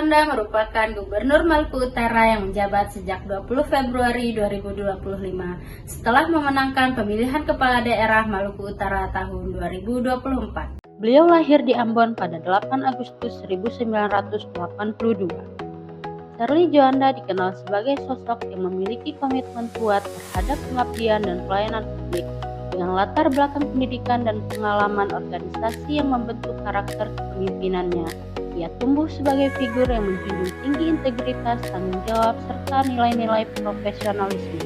Juanda merupakan Gubernur Maluku Utara yang menjabat sejak 20 Februari 2025 setelah memenangkan pemilihan kepala daerah Maluku Utara tahun 2024. Beliau lahir di Ambon pada 8 Agustus 1982. Sherly Juanda dikenal sebagai sosok yang memiliki komitmen kuat terhadap pengabdian dan pelayanan publik. Dengan latar belakang pendidikan dan pengalaman organisasi yang membentuk karakter kepemimpinannya, ia tumbuh sebagai figur yang menjunjung tinggi integritas, tanggung jawab, serta nilai-nilai profesionalisme.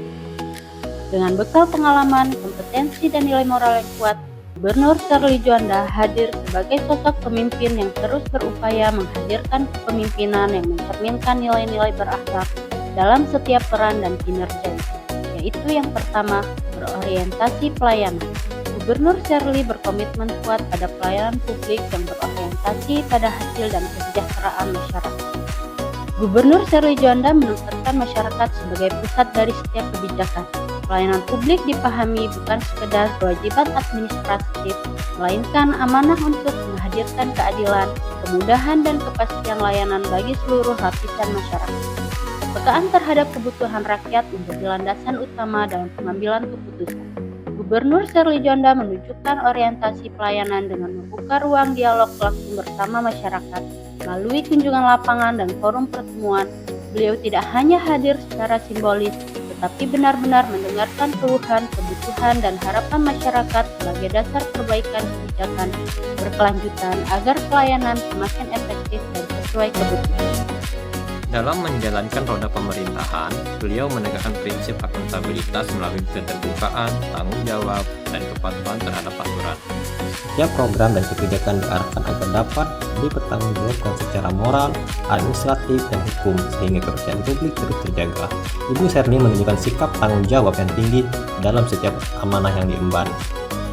Dengan bekal pengalaman, kompetensi, dan nilai moral yang kuat, Gubernur Sherly Juanda hadir sebagai sosok pemimpin yang terus berupaya menghadirkan kepemimpinan yang mencerminkan nilai-nilai berakhlak dalam setiap peran dan kinerja, yaitu yang pertama, berorientasi pelayanan. Gubernur Sherly berkomitmen kuat pada pelayanan publik yang berorientasi pada hasil dan kesejahteraan masyarakat. Gubernur Sherly Juanda menempatkan masyarakat sebagai pusat dari setiap kebijakan. Pelayanan publik dipahami bukan sekedar kewajiban administratif, melainkan amanah untuk menghadirkan keadilan, kemudahan, dan kepastian layanan bagi seluruh lapisan masyarakat. Kepekaan terhadap kebutuhan rakyat menjadi landasan utama dalam pengambilan keputusan. Gubernur Sherly Juanda menunjukkan orientasi pelayanan dengan membuka ruang dialog langsung bersama masyarakat. Melalui kunjungan lapangan dan forum pertemuan, beliau tidak hanya hadir secara simbolis, tetapi benar-benar mendengarkan keluhan, kebutuhan, dan harapan masyarakat sebagai dasar perbaikan kebijakan berkelanjutan agar pelayanan semakin efektif dan sesuai kebutuhan. Dalam menjalankan roda pemerintahan, beliau menegakkan prinsip akuntabilitas melalui keterbukaan, tanggung jawab, dan kepatuhan terhadap aturan. Setiap program dan kebijakan diarahkan agar dapat dipertanggungjawabkan secara moral, administratif, dan hukum sehingga kepercayaan publik terus terjaga. Ibu Sherly menunjukkan sikap tanggung jawab yang tinggi dalam setiap amanah yang diemban.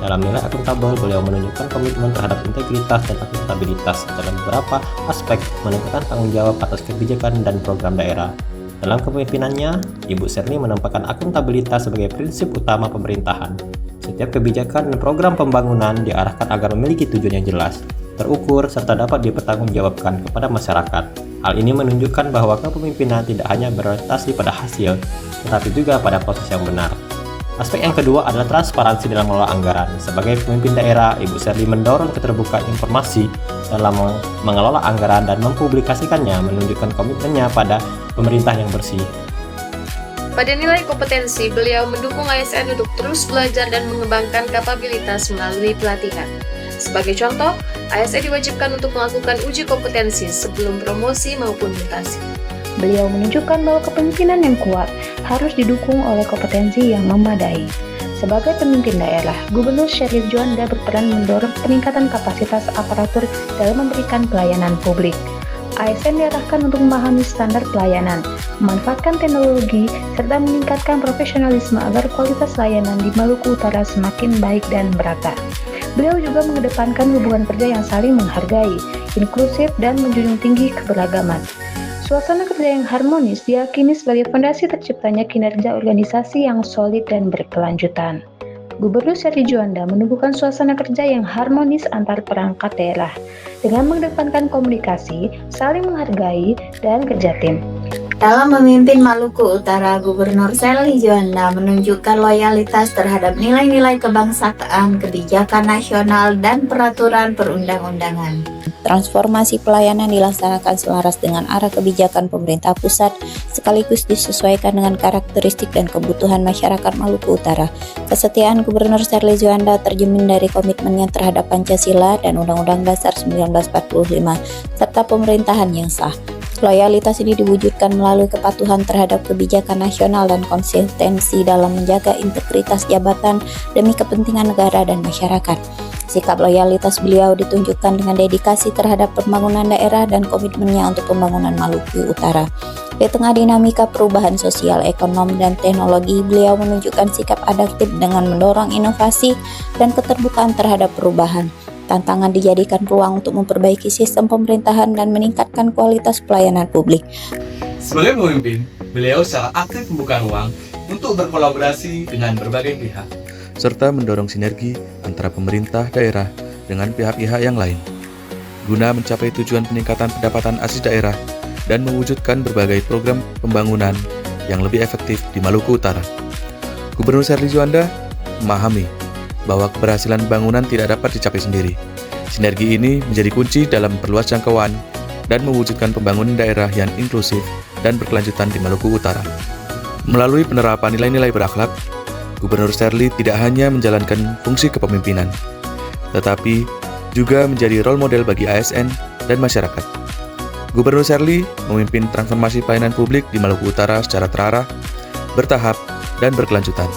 Dalam nilai akuntabel, beliau menunjukkan komitmen terhadap integritas dan akuntabilitas dalam beberapa aspek, menegakkan tanggung jawab atas kebijakan dan program daerah. Dalam kepemimpinannya, Ibu Sherly menempatkan akuntabilitas sebagai prinsip utama pemerintahan. Setiap kebijakan dan program pembangunan diarahkan agar memiliki tujuan yang jelas, terukur, serta dapat dipertanggungjawabkan kepada masyarakat. Hal ini menunjukkan bahwa kepemimpinan tidak hanya berorientasi pada hasil, tetapi juga pada proses yang benar. Aspek yang kedua adalah transparansi dalam mengelola anggaran. Sebagai pemimpin daerah, Ibu Sherly mendorong keterbukaan informasi dalam mengelola anggaran dan mempublikasikannya, menunjukkan komitmennya pada pemerintah yang bersih. Pada nilai kompetensi, beliau mendukung ASN untuk terus belajar dan mengembangkan kapabilitas melalui pelatihan. Sebagai contoh, ASN diwajibkan untuk melakukan uji kompetensi sebelum promosi maupun mutasi. Beliau menunjukkan bahwa kepemimpinan yang kuat harus didukung oleh kompetensi yang memadai. Sebagai pemimpin daerah, Gubernur Sherly Juanda berperan mendorong peningkatan kapasitas aparatur dalam memberikan pelayanan publik. ASN diarahkan untuk memahami standar pelayanan, memanfaatkan teknologi, serta meningkatkan profesionalisme agar kualitas layanan di Maluku Utara semakin baik dan merata. Beliau juga mengedepankan hubungan kerja yang saling menghargai, inklusif, dan menjunjung tinggi keberagaman. Suasana kerja yang harmonis diyakini sebagai fondasi terciptanya kinerja organisasi yang solid dan berkelanjutan. Gubernur Sherly Juanda menumbuhkan suasana kerja yang harmonis antar perangkat daerah dengan mengedepankan komunikasi, saling menghargai, dan kerja tim. Dalam memimpin Maluku Utara, Gubernur Sherly Juanda menunjukkan loyalitas terhadap nilai-nilai kebangsaan, kebijakan nasional, dan peraturan perundang-undangan. Transformasi pelayanan dilaksanakan selaras dengan arah kebijakan pemerintah pusat, sekaligus disesuaikan dengan karakteristik dan kebutuhan masyarakat Maluku Utara. Kesetiaan Gubernur Sherly Juanda tercermin dari komitmennya terhadap Pancasila dan Undang-Undang Dasar 1945, serta pemerintahan yang sah. Loyalitas ini diwujudkan melalui kepatuhan terhadap kebijakan nasional dan konsistensi dalam menjaga integritas jabatan demi kepentingan negara dan masyarakat. Sikap loyalitas beliau ditunjukkan dengan dedikasi terhadap pembangunan daerah dan komitmennya untuk pembangunan Maluku Utara. Di tengah dinamika perubahan sosial, ekonomi, dan teknologi, beliau menunjukkan sikap adaptif dengan mendorong inovasi dan keterbukaan terhadap perubahan. Tantangan dijadikan ruang untuk memperbaiki sistem pemerintahan dan meningkatkan kualitas pelayanan publik. Sebagai pemimpin, beliau secara aktif membuka ruang untuk berkolaborasi dengan berbagai pihak, serta mendorong sinergi antara pemerintah daerah dengan pihak-pihak yang lain, guna mencapai tujuan peningkatan pendapatan asli daerah dan mewujudkan berbagai program pembangunan yang lebih efektif di Maluku Utara. Gubernur Sherly Juanda memahami bahwa keberhasilan pembangunan tidak dapat dicapai sendiri. Sinergi ini menjadi kunci dalam memperluas jangkauan dan mewujudkan pembangunan daerah yang inklusif dan berkelanjutan di Maluku Utara. Melalui penerapan nilai-nilai berakhlak, Gubernur Sherly tidak hanya menjalankan fungsi kepemimpinan, tetapi juga menjadi role model bagi ASN dan masyarakat. Gubernur Sherly memimpin transformasi pelayanan publik di Maluku Utara secara terarah, bertahap, dan berkelanjutan.